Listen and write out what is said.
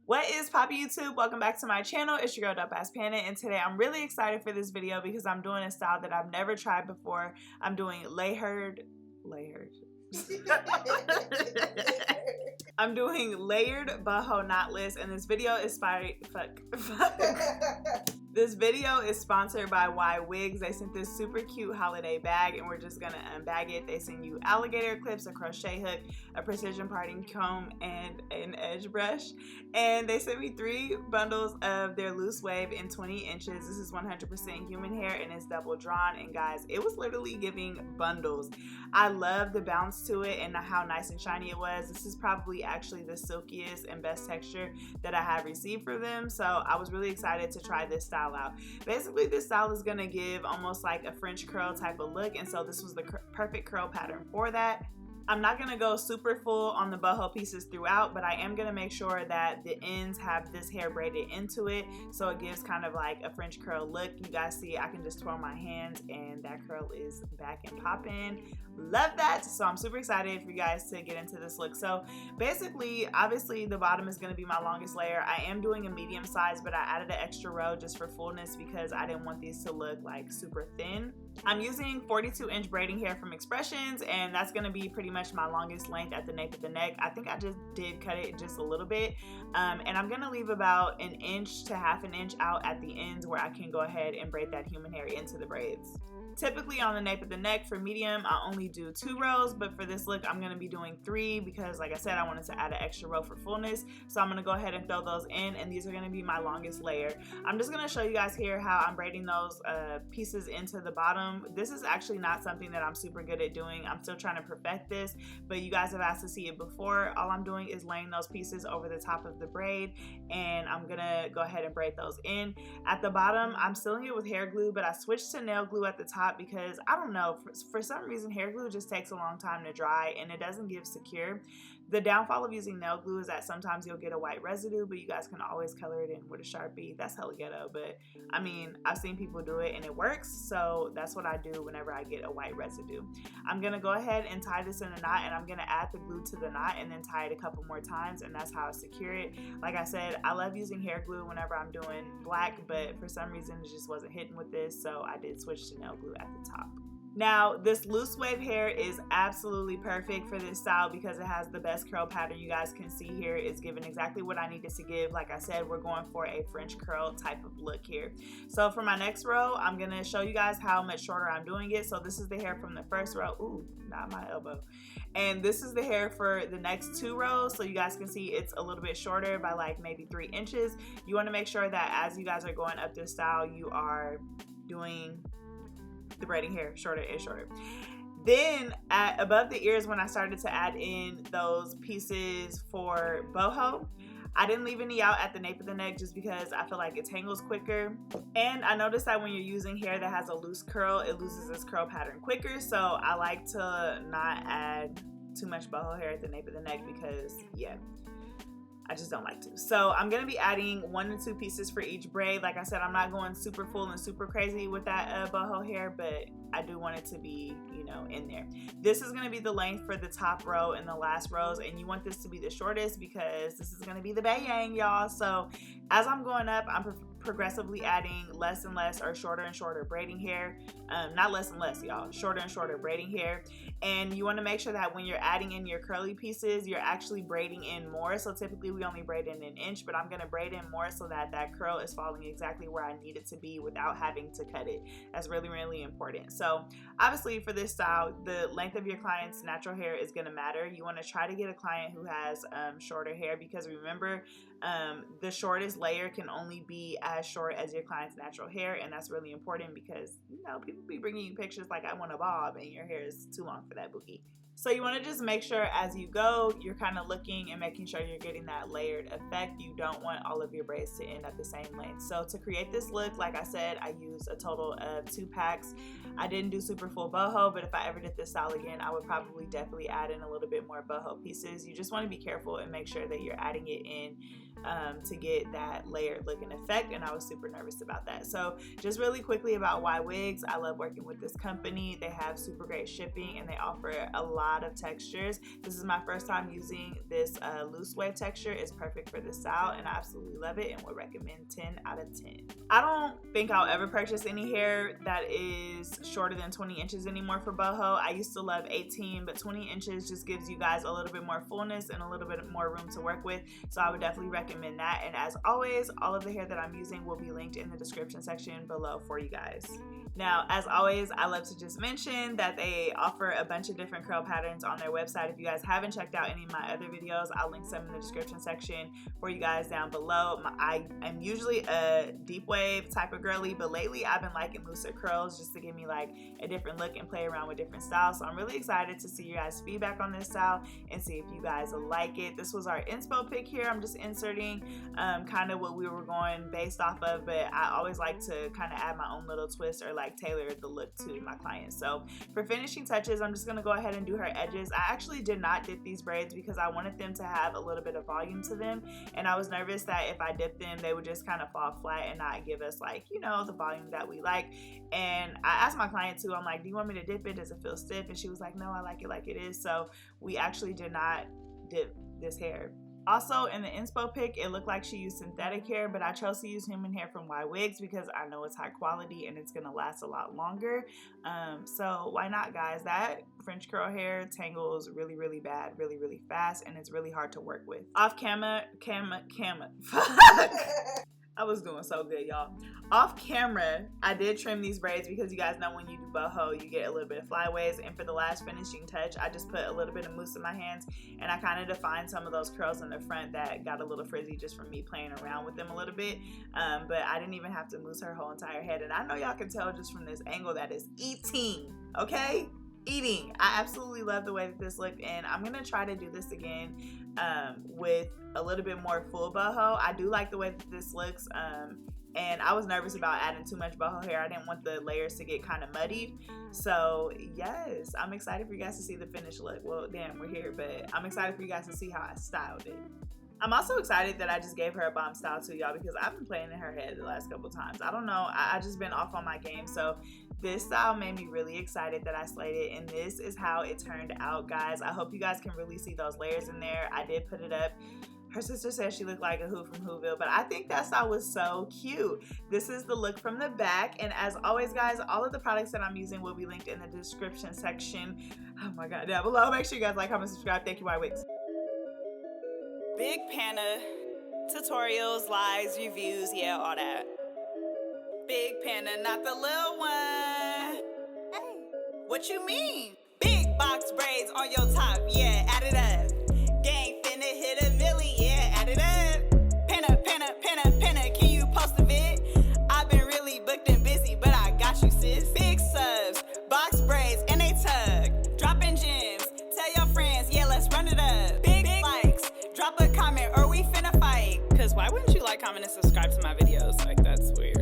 What is poppin' YouTube? Welcome back to my channel. It's your girl Dopeaxxpana, and today I'm really excited for this video because I'm doing a style that I've never tried before. I'm doing layered. I'm doing layered boho knotless, and this video is This video is sponsored by YWigs. They sent this super cute holiday bag, and we're just gonna unbag it. They send you alligator clips, a crochet hook, a precision parting comb, and an edge brush. And they sent me 3 bundles of their loose wave in 20 inches. This is 100% human hair, and it's double drawn. And guys, it was literally giving bundles. I love the bounce to it and how nice and shiny it was. This is probably actually the silkiest and best texture that I have received for them. So I was really excited to try this style out. Basically, this style is gonna give almost like a French curl type of look, and so this was the perfect curl pattern for that. I'm not gonna go super full on the boho pieces throughout, but I am gonna make sure that the ends have this hair braided into it, so it gives kind of like a French curl look. You guys see I can just twirl my hands and that curl is back and popping. Love that. So I'm super excited for you guys to get into this look. So basically, obviously the bottom is gonna be my longest layer. I am doing a medium size, but I added an extra row just for fullness because I didn't want these to look like super thin. I'm using 42-inch braiding hair from Expressions, and that's gonna be pretty much my longest length at the nape of the neck. I think I just did cut it just a little bit, and I'm gonna leave about 1 inch to ½ an inch out at the ends where I can go ahead and braid that human hair into the braids. Typically on the nape of the neck for medium, I only do 2 rows, but for this look, I'm gonna be doing 3 because like I said, I wanted to add an extra row for fullness. So I'm gonna go ahead and fill those in, and these are gonna be my longest layer. I'm just gonna show you guys here how I'm braiding those pieces into the bottom. This is actually not something that I'm super good at doing. I'm still trying to perfect this, but you guys have asked to see it before. All I'm doing is laying those pieces over the top of the braid, and I'm gonna go ahead and braid those in. At the bottom, I'm sealing it with hair glue, but I switched to nail glue at the top because I don't know, for some reason hair glue just takes a long time to dry and it doesn't give secure. The downfall of using nail glue is that sometimes you'll get a white residue, but you guys can always color it in with a Sharpie. That's hella ghetto, but I mean, I've seen people do it and it works, so that's what I do whenever I get a white residue. I'm gonna go ahead and tie this in a knot, and I'm gonna add the glue to the knot and then tie it a couple more times, and that's how I secure it. Like I said, I love using hair glue whenever I'm doing black, but for some reason it just wasn't hitting with this, so I did switch to nail glue at the top. Now, this loose wave hair is absolutely perfect for this style because it has the best curl pattern. You guys can see here it's giving exactly what I needed to give. Like I said, we're going for a French curl type of look here. So for my next row, I'm gonna show you guys how much shorter I'm doing it. So this is the hair from the first row. Ooh, not my elbow. And this is the hair for the next 2 rows. So you guys can see it's a little bit shorter by like maybe 3 inches. You wanna make sure that as you guys are going up this style, you are doing the braiding hair shorter and shorter. Then above the ears, when I started to add in those pieces for boho, I didn't leave any out at the nape of the neck just because I feel like it tangles quicker. And I noticed that when you're using hair that has a loose curl, it loses its curl pattern quicker. So I like to not add too much boho hair at the nape of the neck because yeah, I just don't like to. So I'm gonna be adding 1 to 2 pieces for each braid. Like I said, I'm not going super full and super crazy with that boho hair, but I do want it to be, you know, in there. This is gonna be the length for the top row and the last rows, and you want this to be the shortest because this is gonna be the bayang, y'all. So as I'm going up, I'm progressively adding less and less or shorter and shorter braiding hair. Not less and less, y'all, shorter and shorter braiding hair. And you want to make sure that when you're adding in your curly pieces, you're actually braiding in more. So typically we only braid in 1 inch, but I'm going to braid in more so that that curl is falling exactly where I need it to be without having to cut it. That's really, really important. So obviously for this style, the length of your client's natural hair is going to matter. You want to try to get a client who has shorter hair, because remember, the shortest layer can only be as short as your client's natural hair, and that's really important because, you know, people be bringing you pictures like I want a bob and your hair is too long for that boogie. So you want to just make sure as you go, you're kind of looking and making sure you're getting that layered effect. You don't want all of your braids to end at the same length. So to create this look, like I said, I used a total of 2 packs. I didn't do super full boho, but if I ever did this style again, I would probably definitely add in a little bit more boho pieces. You just want to be careful and make sure that you're adding it in to get that layered look and effect, and I was super nervous about that. So just really quickly about YWigs, I love working with this company. They have super great shipping and they offer a lot of textures. This is my first time using this loose wave texture. It's perfect for this style and I absolutely love it and would recommend 10 out of 10. I don't think I'll ever purchase any hair that is shorter than 20 inches anymore for boho. I used to love 18, but 20 inches just gives you guys a little bit more fullness and a little bit more room to work with, so I would definitely recommend that. And as always, all of the hair that I'm using will be linked in the description section below for you guys. Now, as always, I love to just mention that they offer a bunch of different curl patterns on their website. If you guys haven't checked out any of my other videos, I'll link some in the description section for you guys down below. I am usually a deep wave type of girly, but lately I've been liking looser curls just to give me like a different look and play around with different styles. So I'm really excited to see your guys' feedback on this style and see if you guys will like it. This was our inspo pick here. I'm just inserting kind of what we were going based off of, but I always like to kind of add my own little twist or like tailor the look to my clients. So for finishing touches, I'm just going to go ahead and do her edges. I actually did not dip these braids because I wanted them to have a little bit of volume to them, and I was nervous that if I dipped them they would just kind of fall flat and not give us, like, you know, the volume that we like. And I asked my client too, I'm like, do you want me to dip it? Does it feel stiff? And she was like, no, I like it like it is. So we actually did not dip this hair. Also, in the inspo pic, it looked like she used synthetic hair, but I chose to use human hair from YWigs because I know it's high quality and it's gonna last a lot longer. So why not, guys? That French curl hair tangles really, really bad, really, really fast, and it's really hard to work with. Off camera, I was doing so good, y'all. Off camera, I did trim these braids because you guys know when you do boho, you get a little bit of flyaways, and for the last finishing touch, I just put a little bit of mousse in my hands, and I kind of defined some of those curls in the front that got a little frizzy just from me playing around with them a little bit, but I didn't even have to mousse her whole entire head, and I know y'all can tell just from this angle that is eating, okay? Eating. I absolutely love the way that this looked, and I'm gonna try to do this again with a little bit more full boho. I do like the way that this looks, and I was nervous about adding too much boho hair. I didn't want the layers to get kind of muddied. So yes, I'm excited for you guys to see the finished look. Well, damn, we're here, but I'm excited for you guys to see how I styled it. I'm also excited that I just gave her a bomb style too, y'all, because I've been playing in her head the last couple times. I don't know, I just been off on my game. So this style made me really excited that I slayed it, and this is how it turned out, guys. I hope you guys can really see those layers in there. I did put it up. Her sister says she looked like a Who from Whoville, but I think that style was so cute. This is the look from the back, and as always, guys, all of the products that I'm using will be linked in the description section. Oh my god, down below. Make sure you guys like, comment, subscribe. Thank you, YWigs. BreAunna tutorials, lives, reviews, yeah, all that. BreAunna, not the little one. Hey, what you mean? Big box braids on your top, yeah, add it up. Gang finna hit a milli, yeah, add it up. Penna, can you post a vid? I've been really booked and busy, but I got you, sis. Big subs, box braids, and they tug. Dropping gems, tell your friends, yeah, let's run it up. Big likes, drop a comment or we finna fight. Cause why wouldn't you like, comment, and subscribe to my videos? Like, that's weird.